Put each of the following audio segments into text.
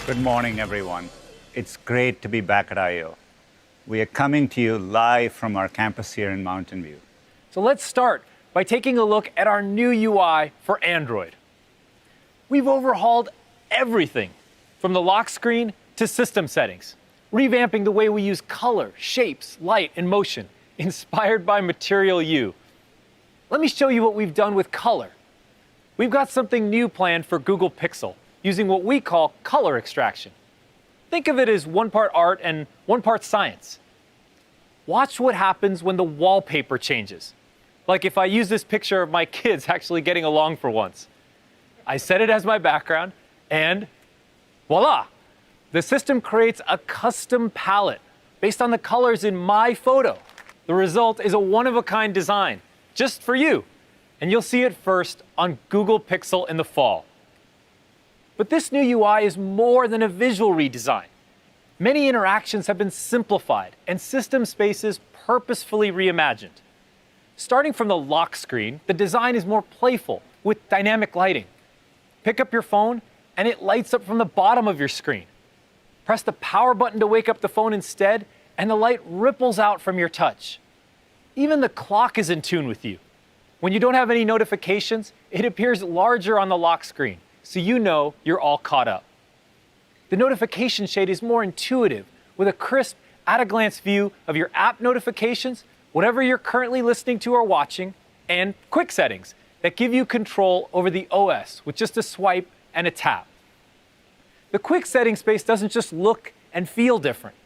Good morning, everyone. It's great to be back at I/O. We are coming to you live from our campus here in Mountain View. So let's start by taking a look at our new UI for Android. We've overhauled everything from the lock screen to system settings, revamping the way we use color, shapes, light, and motion, inspired by Material You. Let me show you what we've done with color. We've got something new planned for Google Pixel, using what we call color extraction. Think of it as one part art and one part science. Watch what happens when the wallpaper changes. Like if I use this picture of my kids actually getting along for once. I set it as my background, and voila! The system creates a custom palette based on the colors in my photo. The result is a one-of-a-kind design, just for you. And you'll see it first on Google Pixel in the fall. But this new UI is more than a visual redesign. Many interactions have been simplified and system spaces purposefully reimagined. Starting from the lock screen, the design is more playful with dynamic lighting. Pick up your phone and it lights up from the bottom of your screen. Press the power button to wake up the phone instead, and the light ripples out from your touch. Even the clock is in tune with you. When you don't have any notifications, it appears larger on the lock screen, so you know you're all caught up. The notification shade is more intuitive, with a crisp, at-a-glance view of your app notifications, whatever you're currently listening to or watching, and quick settings that give you control over the OS with just a swipe and a tap. The quick settings space doesn't just look and feel different.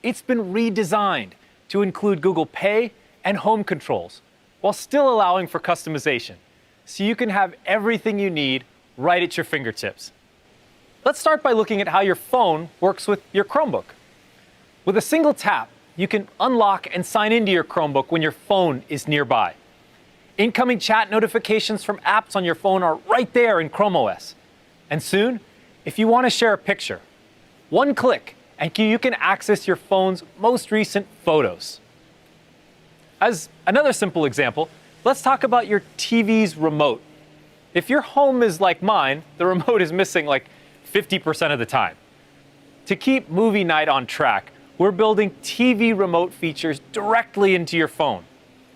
It's been redesigned to include Google Pay and home controls, while still allowing for customization, so you can have everything you need right at your fingertips. Let's start by looking at how your phone works with your Chromebook. With a single tap, you can unlock and sign into your Chromebook when your phone is nearby. Incoming chat notifications from apps on your phone are right there in Chrome OS. And soon, if you want to share a picture, one click and you can access your phone's most recent photos. As another simple example, let's talk about your TV's remote. If your home is like mine, the remote is missing like 50% of the time. To keep movie night on track, we're building TV remote features directly into your phone.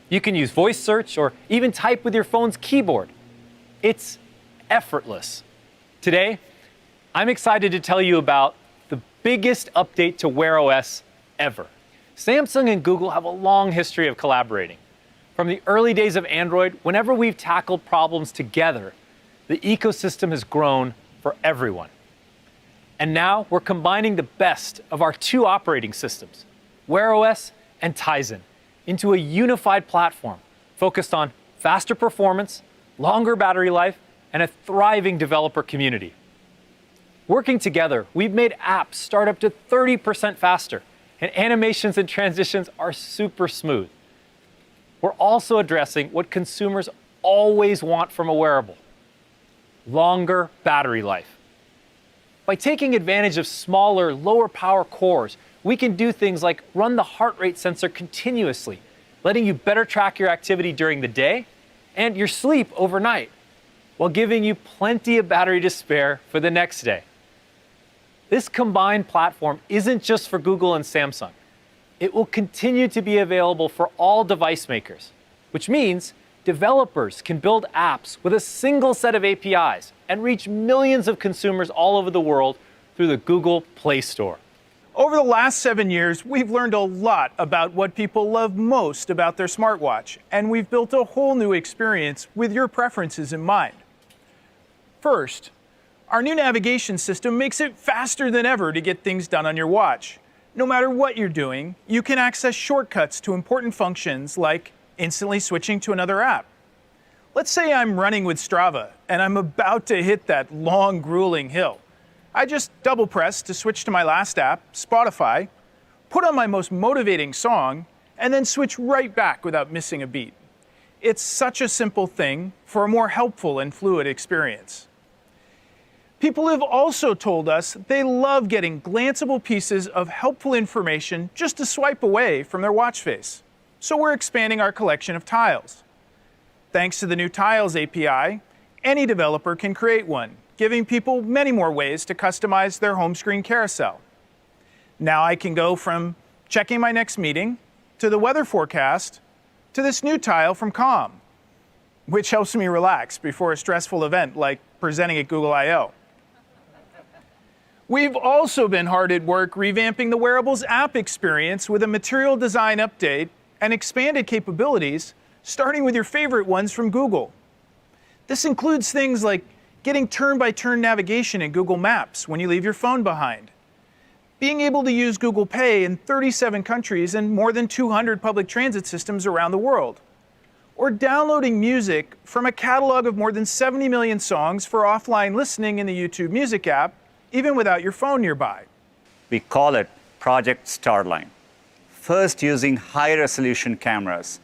You can use voice search or even type with your phone's keyboard. It's effortless. Today, I'm excited to tell you about the biggest update to Wear OS ever. Samsung and Google have a long history of collaborating. From the early days of Android, whenever we've tackled problems together, the ecosystem has grown for everyone. And now we're combining the best of our two operating systems, Wear OS and Tizen, into a unified platform focused on faster performance, longer battery life, and a thriving developer community. Working together, we've made apps start up to 30% faster, and animations and transitions are super smooth. We're also addressing what consumers always want from a wearable: longer battery life. By taking advantage of smaller, lower power cores, we can do things like run the heart rate sensor continuously, letting you better track your activity during the day and your sleep overnight, while giving you plenty of battery to spare for the next day. This combined platform isn't just for Google and Samsung. It will continue to be available for all device makers, which means developers can build apps with a single set of APIs and reach millions of consumers all over the world through the Google Play Store. Over the last 7 years, we've learned a lot about what people love most about their smartwatch, and we've built a whole new experience with your preferences in mind. First, our new navigation system makes it faster than ever to get things done on your watch. No matter what you're doing, you can access shortcuts to important functions like instantly switching to another app. Let's say I'm running with Strava and I'm about to hit that long, grueling hill. I just double press to switch to my last app, Spotify, put on my most motivating song, and then switch right back without missing a beat. It's such a simple thing for a more helpful and fluid experience. People have also told us they love getting glanceable pieces of helpful information just to swipe away from their watch face. So we're expanding our collection of tiles. Thanks to the new Tiles API, any developer can create one, giving people many more ways to customize their home screen carousel. Now I can go from checking my next meeting to the weather forecast to this new tile from Calm, which helps me relax before a stressful event like presenting at Google I/O. We've also been hard at work revamping the Wearables app experience with a material design update and expanded capabilities, starting with your favorite ones from Google. This includes things like getting turn-by-turn navigation in Google Maps when you leave your phone behind, being able to use Google Pay in 37 countries and more than 200 public transit systems around the world, or downloading music from a catalog of more than 70 million songs for offline listening in the YouTube Music app, even without your phone nearby. We call it Project Starline. First, using high-resolution cameras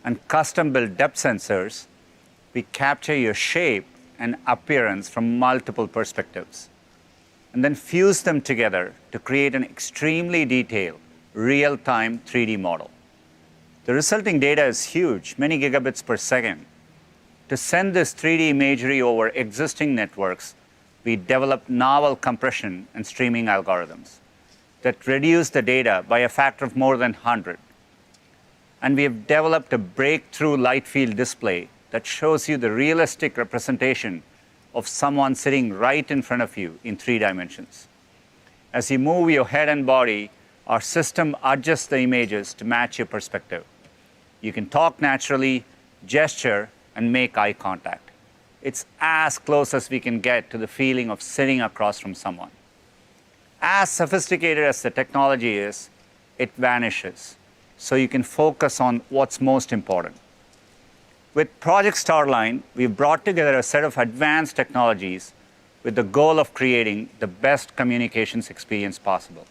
and custom-built depth sensors, we capture your shape and appearance from multiple perspectives, and then fuse them together to create an extremely detailed, real-time 3D model. The resulting data is huge, many gigabits per second. To send this 3D imagery over existing networks, we developed novel compression and streaming algorithms that reduce the data by a factor of more than 100. And we have developed a breakthrough light field display that shows you the realistic representation of someone sitting right in front of you in 3 dimensions. As you move your head and body, our system adjusts the images to match your perspective. You can talk naturally, gesture, and make eye contact. It's as close as we can get to the feeling of sitting across from someone. As sophisticated as the technology is, it vanishes, so you can focus on what's most important. With Project Starline, we've brought together a set of advanced technologies with the goal of creating the best communications experience possible.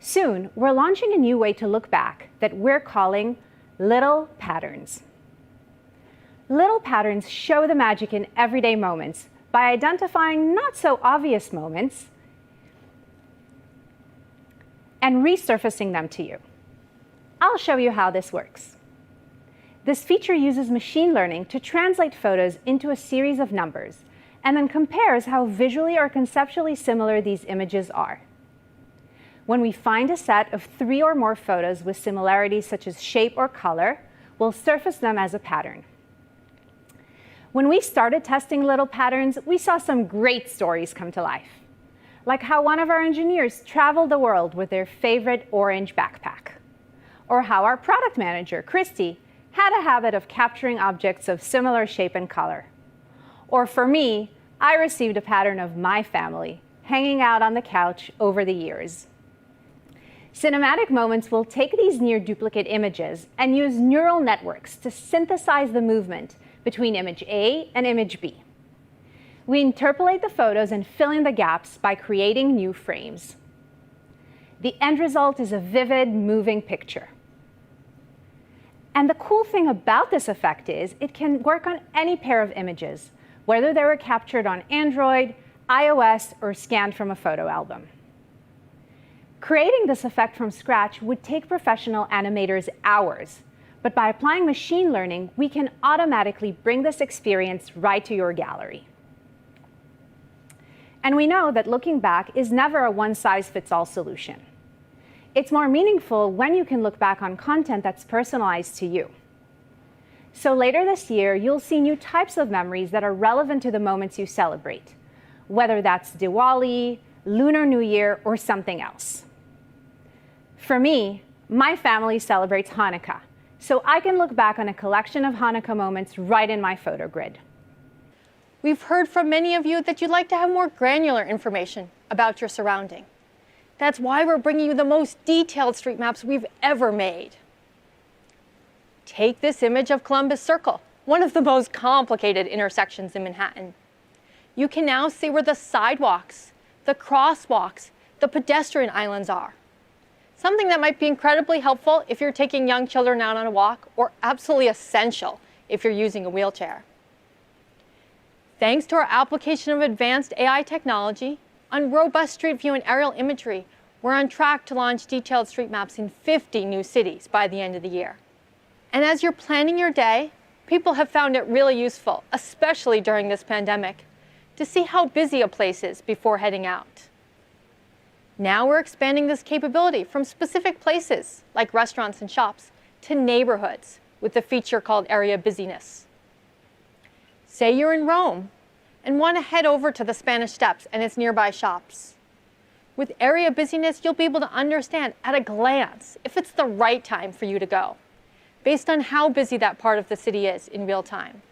Soon, we're launching a new way to look back that we're calling Little Patterns. Little patterns show the magic in everyday moments by identifying not so obvious moments and resurfacing them to you. I'll show you how this works. This feature uses machine learning to translate photos into a series of numbers and then compares how visually or conceptually similar these images are. When we find a set of 3 or more photos with similarities such as shape or color, we'll surface them as a pattern. When we started testing little patterns, we saw some great stories come to life, like how one of our engineers traveled the world with their favorite orange backpack, or how our product manager, Christy, had a habit of capturing objects of similar shape and color. Or for me, I received a pattern of my family hanging out on the couch over the years. Cinematic Moments will take these near duplicate images and use neural networks to synthesize the movement between image A and image B. We interpolate the photos and fill in the gaps by creating new frames. The end result is a vivid, moving picture. And the cool thing about this effect is it can work on any pair of images, whether they were captured on Android, iOS, or scanned from a photo album. Creating this effect from scratch would take professional animators hours, but by applying machine learning, we can automatically bring this experience right to your gallery. And we know that looking back is never a one-size-fits-all solution. It's more meaningful when you can look back on content that's personalized to you. So later this year, you'll see new types of memories that are relevant to the moments you celebrate, whether that's Diwali, Lunar New Year, or something else. For me, my family celebrates Hanukkah, so I can look back on a collection of Hanukkah moments right in my photo grid. We've heard from many of you that you'd like to have more granular information about your surrounding. That's why we're bringing you the most detailed street maps we've ever made. Take this image of Columbus Circle, one of the most complicated intersections in Manhattan. You can now see where the sidewalks, the crosswalks, the pedestrian islands are. Something that might be incredibly helpful if you're taking young children out on a walk, or absolutely essential if you're using a wheelchair. Thanks to our application of advanced AI technology on robust street view and aerial imagery, we're on track to launch detailed street maps in 50 new cities by the end of the year. And as you're planning your day, people have found it really useful, especially during this pandemic, to see how busy a place is before heading out. Now we're expanding this capability from specific places, like restaurants and shops, to neighborhoods with the feature called Area Busyness. Say you're in Rome and want to head over to the Spanish Steps and its nearby shops. With Area Busyness, you'll be able to understand at a glance if it's the right time for you to go, based on how busy that part of the city is in real time.